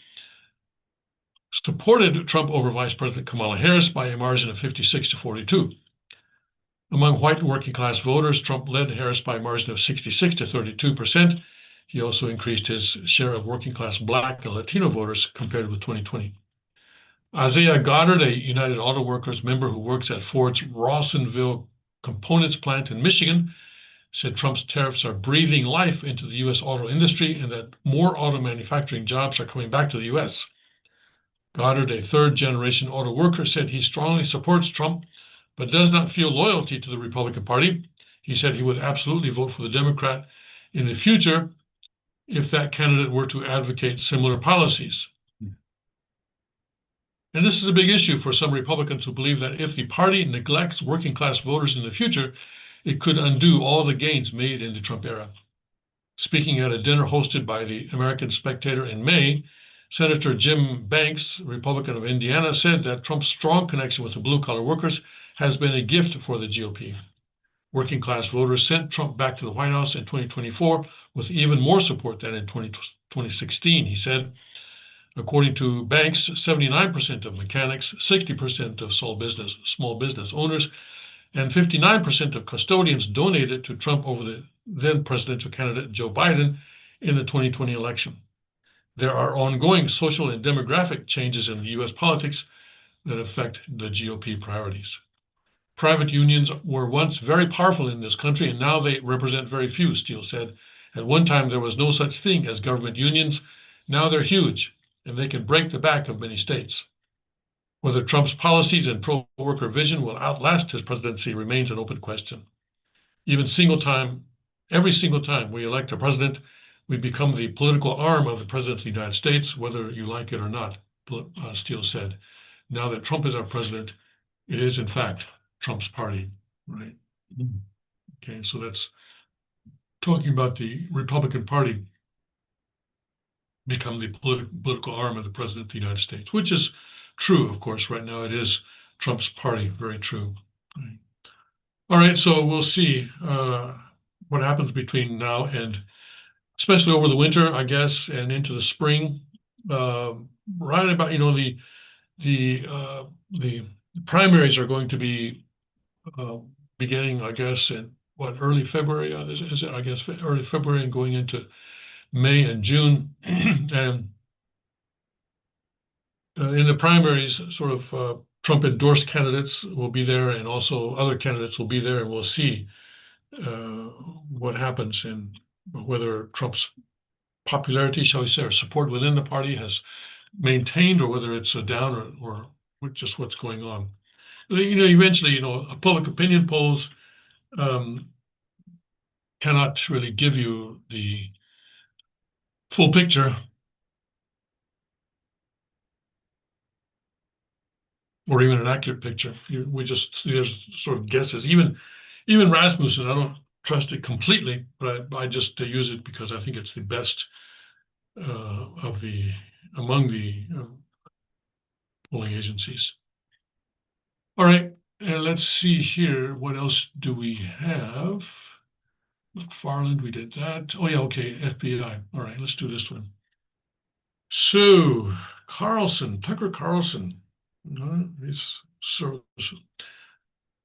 supported Trump over Vice President Kamala Harris by a margin of 56 to 42. Among white working-class voters, Trump led Harris by a margin of 66 to 32%. He also increased his share of working-class Black and Latino voters compared with 2020. Isaiah Goddard, a United Auto Workers member who works at Ford's Rawsonville components plant in Michigan, said Trump's tariffs are breathing life into the U.S. auto industry and that more auto manufacturing jobs are coming back to the U.S. Goddard, a third-generation auto worker, said he strongly supports Trump, but does not feel loyalty to the Republican Party. He said he would absolutely vote for the Democrat in the future if that candidate were to advocate similar policies. And this is a big issue for some Republicans who believe that if the party neglects working-class voters in the future, it could undo all the gains made in the Trump era. Speaking at a dinner hosted by the American Spectator in May, Senator Jim Banks, Republican of Indiana, said that Trump's strong connection with the blue-collar workers has been a gift for the GOP. Working-class voters sent Trump back to the White House in 2024 with even more support than in 2016, he said. According to Banks, 79% of mechanics, 60% of small business owners, and 59% of custodians donated to Trump over the then presidential candidate Joe Biden in the 2020 election. There are ongoing social and demographic changes in the U.S. politics that affect the GOP priorities. Private unions were once very powerful in this country, and now they represent very few, Steele said. At one time, there was no such thing as government unions. Now they're huge, and they can break the back of many states. Whether Trump's policies and pro-worker vision will outlast his presidency remains an open question. every single time we elect a president, we become the political arm of the president of the United States, whether you like it or not, Steele said. Now that Trump is our president, it is in fact Trump's party, right? Okay, so that's talking about the Republican Party become the political arm of the president of the United States, which is true, of course. Right now, it is Trump's party. Very true. Right. All right, so we'll see what happens between now and, especially over the winter, I guess, and into the spring. Right about, the primaries are going to be beginning, I guess, in early February. Is it? I guess early February and going into May and June, and in the primaries, sort of Trump endorsed candidates will be there, and also other candidates will be there, and we'll see what happens and whether Trump's popularity, shall we say, or support within the party has maintained, or whether it's down, or just what's going on. Eventually, public opinion polls cannot really give you the full picture, or even an accurate picture. There's sort of guesses. Even Rasmussen, I don't trust it completely, but I just use it because I think it's the best among the polling agencies. All right, and let's see here. What else do we have? McFarland, we did that. Oh yeah, okay, FBI. All right, let's do this one. So Tucker Carlson, he's sort of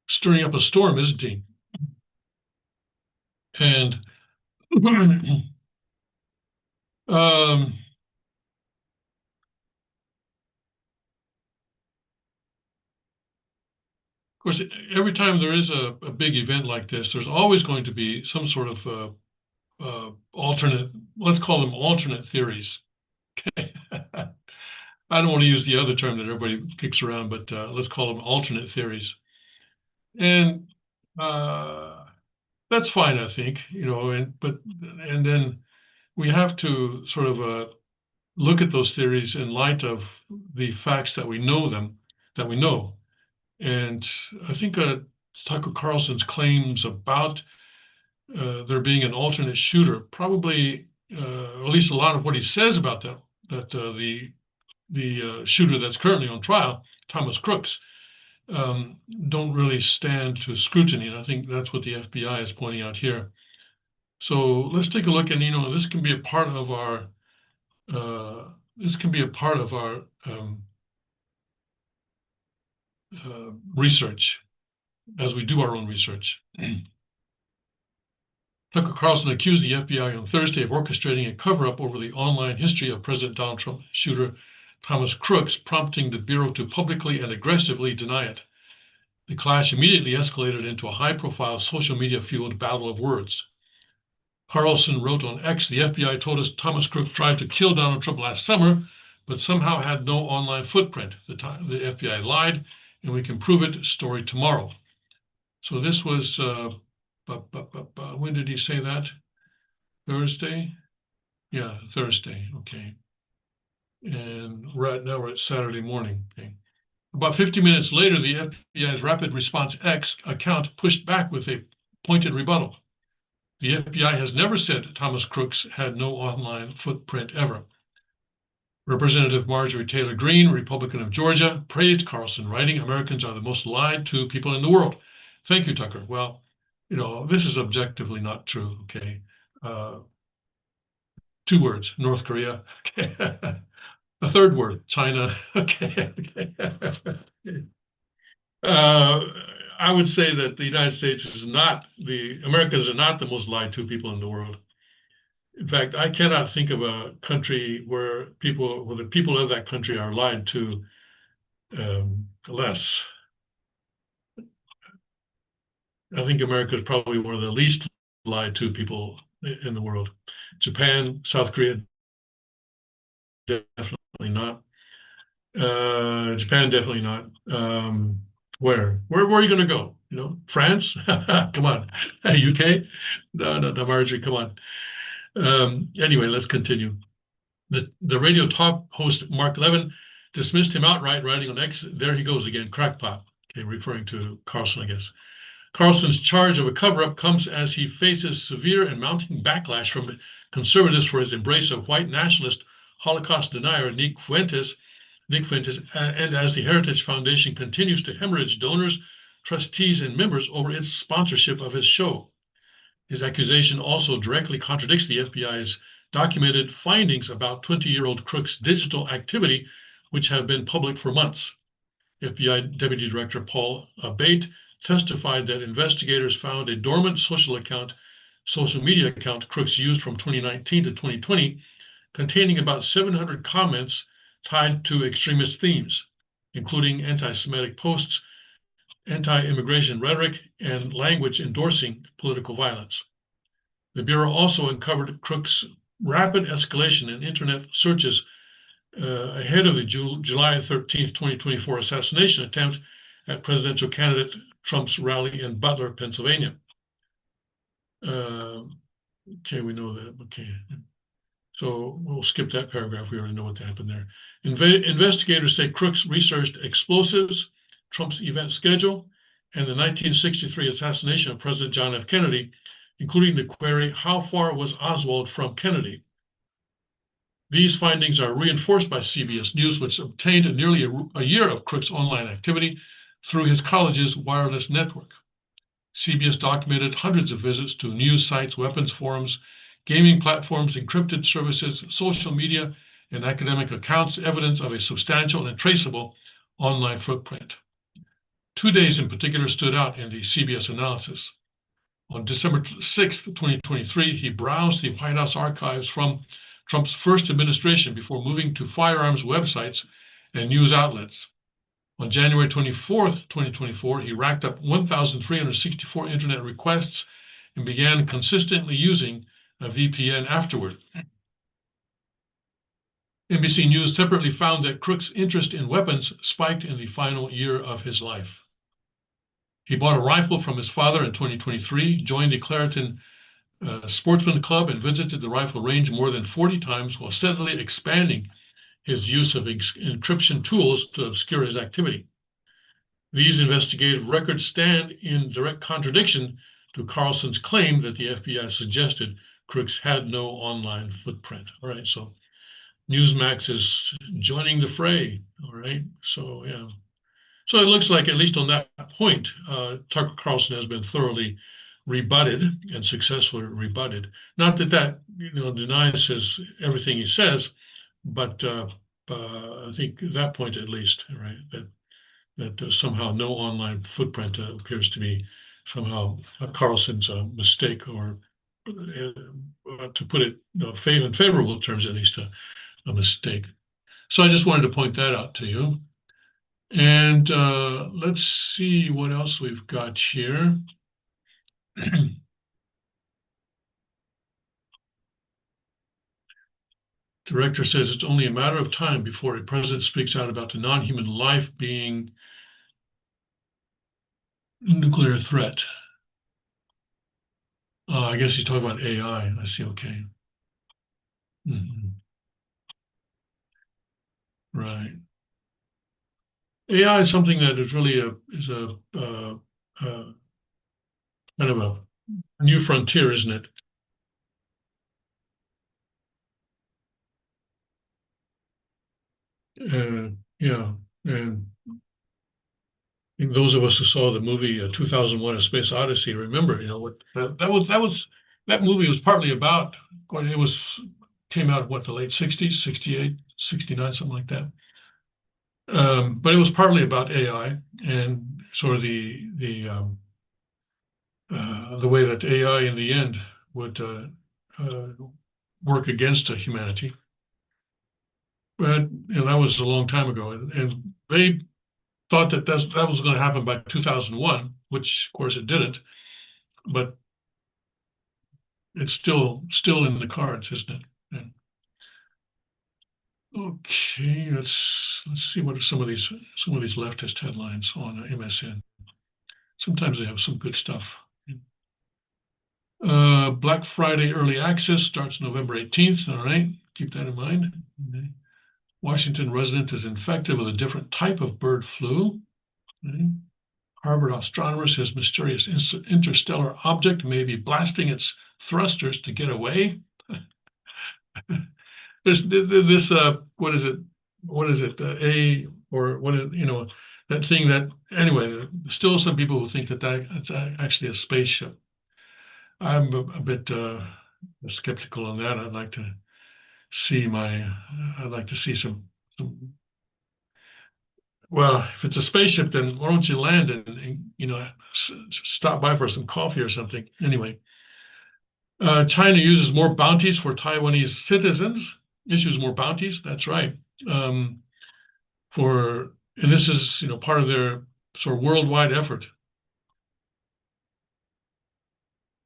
stirring up a storm, isn't he? And of course, every time there is a big event like this, there's always going to be some sort of alternate, let's call them alternate theories. Okay. I don't want to use the other term that everybody kicks around, but let's call them alternate theories. And that's fine, I think, and then we have to sort of look at those theories in light of the facts that we know. And I think Tucker Carlson's claims about there being an alternate shooter, probably, at least a lot of what he says about that the shooter that's currently on trial, Thomas Crooks, don't really stand to scrutiny. And I think that's what the FBI is pointing out here. So let's take a look, and this can be a part of our research as we do our own research. Tucker Carlson accused the FBI on Thursday of orchestrating a cover-up over the online history of President Donald Trump shooter Thomas Crooks, prompting the Bureau to publicly and aggressively deny it. The clash immediately escalated into a high-profile social media-fueled battle of words. Carlson wrote on X, "The FBI told us Thomas Crooks tried to kill Donald Trump last summer, but somehow had no online footprint. The FBI lied, and we can prove it. Story tomorrow." So this was, when did he say that? Thursday? Yeah, Thursday, okay. And right now we're at Saturday morning, okay. About 50 minutes later, the FBI's Rapid Response X account pushed back with a pointed rebuttal. The FBI has never said Thomas Crooks had no online footprint ever. Representative Marjorie Taylor Greene, Republican of Georgia, praised Carlson, writing, "Americans are the most lied to people in the world." Thank you, Tucker. Well, this is objectively not true, okay? 2 words, North Korea. Okay. A 3rd word, China. Okay. I would say that the United States Americans are not the most lied to people in the world. In fact, I cannot think of a country where the people of that country are lied to less. I think America is probably one of the least lied to people in the world. Japan, South Korea, definitely not. Japan, definitely not. Where are you going to go? You know, France? Come on. UK? No, Marjorie, come on. Anyway, let's continue. The radio talk host Mark Levin dismissed him outright, writing on X, "There he goes again, crackpot." Okay, referring to Carlson, I guess. Carlson's charge of a cover-up comes as he faces severe and mounting backlash from conservatives for his embrace of white nationalist Holocaust denier Nick Fuentes, and as the Heritage Foundation continues to hemorrhage donors, trustees, and members over its sponsorship of his show. His accusation also directly contradicts the FBI's documented findings about 20-year-old Crook's digital activity, which have been public for months. FBI Deputy Director Paul Bate testified that investigators found a dormant social media account Crooks used from 2019 to 2020, containing about 700 comments tied to extremist themes, including anti-Semitic posts, anti-immigration rhetoric, and language endorsing political violence. The Bureau also uncovered Crook's rapid escalation in internet searches ahead of the July 13th, 2024 assassination attempt at presidential candidate Trump's rally in Butler, Pennsylvania. Okay, we know that. Okay. So we'll skip that paragraph. We already know what happened there. Investigators say Crooks researched explosives, Trump's event schedule, and the 1963 assassination of President John F. Kennedy, including the query, "How far was Oswald from Kennedy?" These findings are reinforced by CBS News, which obtained nearly a year of Crook's online activity through his college's wireless network. CBS documented hundreds of visits to news sites, weapons forums, gaming platforms, encrypted services, social media, and academic accounts, evidence of a substantial and traceable online footprint. 2 days in particular stood out in the CBS analysis. On December 6th, 2023, he browsed the White House archives from Trump's first administration before moving to firearms websites and news outlets. On January 24th, 2024, he racked up 1,364 internet requests and began consistently using a VPN afterward. NBC News separately found that Crook's interest in weapons spiked in the final year of his life. He bought a rifle from his father in 2023, joined the Clariton Sportsman Club, and visited the rifle range more than 40 times while steadily expanding his use of encryption tools to obscure his activity. These investigative records stand in direct contradiction to Carlson's claim that the FBI suggested Crooks had no online footprint. All right, so Newsmax is joining the fray. All right, so yeah. So it looks like, at least on that point, Tucker Carlson has been thoroughly rebutted and successfully rebutted. Not that denies everything he says, but I think at that point, at least, right, that somehow no online footprint appears to be somehow Carlson's mistake, or to put it in favorable terms, at least a mistake. So I just wanted to point that out to you. And let's see what else we've got here. Director says it's only a matter of time before a president speaks out about the non-human life being nuclear threat. I guess he's talking about AI. I see. Okay. Right. AI is something that is really kind of a new frontier, isn't it? Yeah, and those of us who saw the movie 2001: A Space Odyssey remember, what that movie was partly about. It came out the late 60s, 68, 69, something like that. But it was partly about AI and sort of the way that AI in the end would work against humanity. But that was a long time ago, and they thought that was going to happen by 2001, which of course it didn't. But it's still in the cards, isn't it? Okay, let's see what are some of these leftist headlines on MSN. Sometimes they have some good stuff. Black Friday early access starts November 18th. All right, keep that in mind. Okay. Washington resident is infected with a different type of bird flu. Okay. Harvard astronomer says mysterious interstellar object may be blasting its thrusters to get away. There's this what is it? What is it? A or what is, that thing that anyway? Still, some people who think that it's actually a spaceship. I'm a bit skeptical on that. I'd like to see some. Well, if it's a spaceship, then why don't you land and stop by for some coffee or something? Anyway, China uses more bounties for Taiwanese citizens. Issues more bounties. That's right. And this is part of their sort of worldwide effort.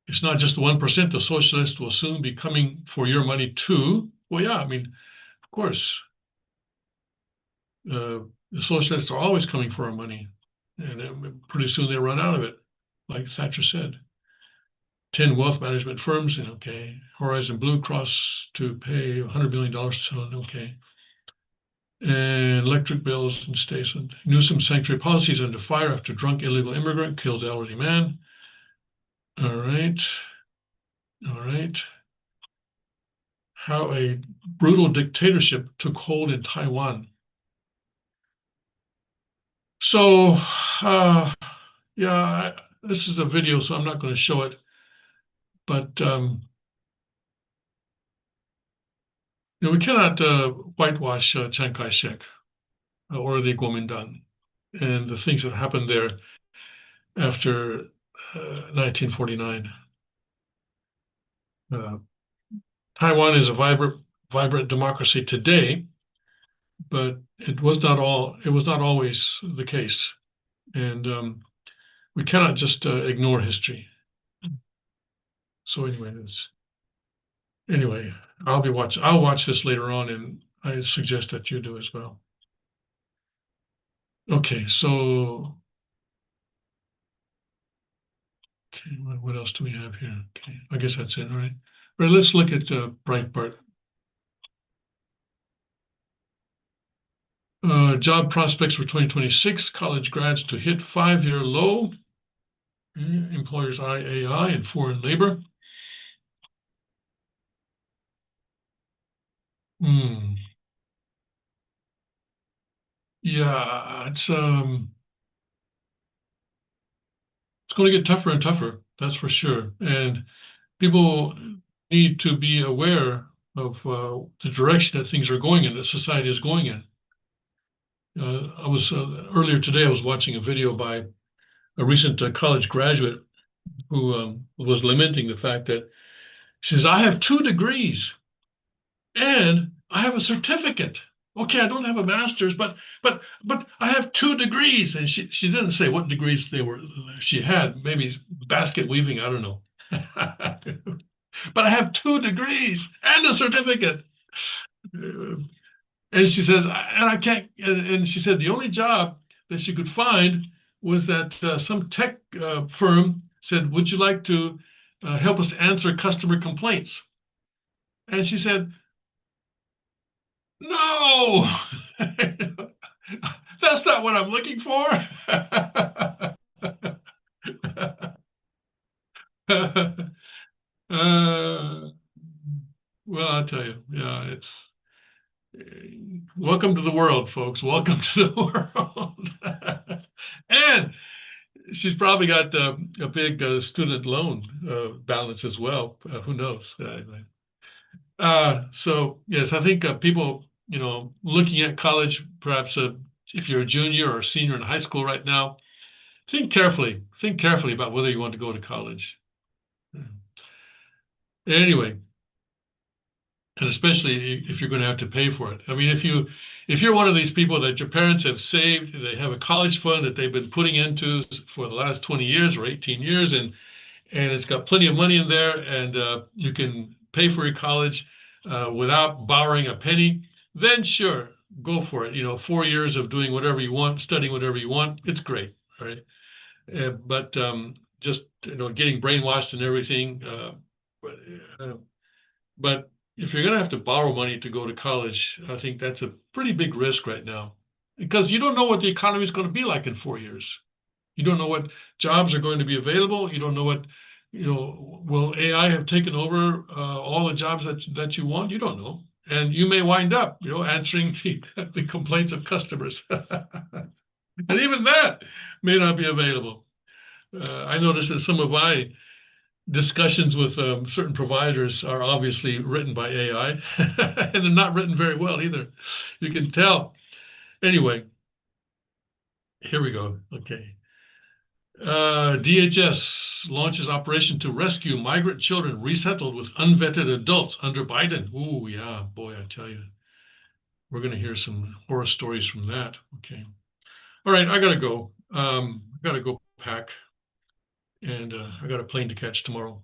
It's not just the 1%. The socialists will soon be coming for your money too. Well, yeah, I mean, of course, the socialists are always coming for our money, and pretty soon they run out of it, like Thatcher said. 10 wealth management firms, okay. Horizon Blue Cross to pay $100 million to okay. And electric bills and states. Newsom sanctuary policies under fire after drunk illegal immigrant kills elderly man. All right. All right. How a brutal dictatorship took hold in Taiwan. So, yeah, this is a video, so I'm not going to show it. But we cannot whitewash Chiang Kai-shek or the Kuomintang and the things that happened there after 1949. Taiwan is a vibrant democracy today, but it was not always the case, and we cannot just ignore history. So anyway, I'll watch this later on, and I suggest that you do as well. Okay, so what else do we have here? Okay, I guess that's it. All right. All right, let's look at Breitbart. Job prospects for 2026, college grads to hit 5-year low. Employers eye AI and foreign labor. Yeah, it's going to get tougher and tougher, that's for sure. And people need to be aware of the direction that things are going in, that society is going in. I was earlier today, I was watching a video by a recent college graduate who was lamenting the fact that she says, I have 2 degrees and I have a certificate. Okay, I don't have a master's, but I have 2 degrees. And she didn't say what degrees she had, maybe basket weaving, I don't know. But I have 2 degrees and a certificate. And she says, and I can't, and she said the only job that she could find was that some tech firm said, would you like to help us answer customer complaints? And she said, no, that's not what I'm looking for. Well, I'll tell you, yeah, it's welcome to the world, folks. Welcome to the world. And she's probably got a big student loan balance as well. Who knows? So yes, I think people, looking at college, perhaps if you're a junior or a senior in high school right now, think carefully about whether you want to go to college. Anyway, and especially if you're going to have to pay for it. I mean, if you're one of these people that your parents have saved, they have a college fund that they've been putting into for the last 20 years or 18 years, and it's got plenty of money in there, and you can pay for your college without borrowing a penny, then sure, go for it. 4 years of doing whatever you want, studying whatever you want, it's great, right? But just getting brainwashed and everything. But if you're going to have to borrow money to go to college, I think that's a pretty big risk right now, because you don't know what the economy is going to be like in 4 years. You don't know what jobs are going to be available. You don't know what, will AI have taken over all the jobs that you want? You don't know. And you may wind up, answering the complaints of customers. And even that may not be available. I noticed that some of my discussions with certain providers are obviously written by AI, and they're not written very well either. You can tell. Anyway, here we go. Okay. DHS launches operation to rescue migrant children resettled with unvetted adults under Biden. Ooh, yeah, boy, I tell you. We're going to hear some horror stories from that. Okay. All right, I got to go. I got to go pack, and I got a plane to catch tomorrow.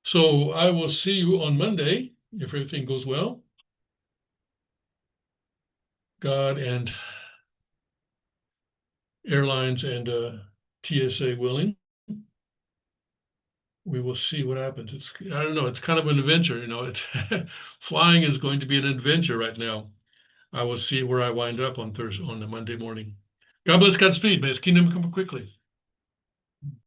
So I will see you on Monday if everything goes well. God and airlines and TSA willing. We will see what happens. I don't know. It's kind of an adventure, It's flying is going to be an adventure right now. I will see where I wind up on the Monday morning. God bless Godspeed. May His kingdom come quickly.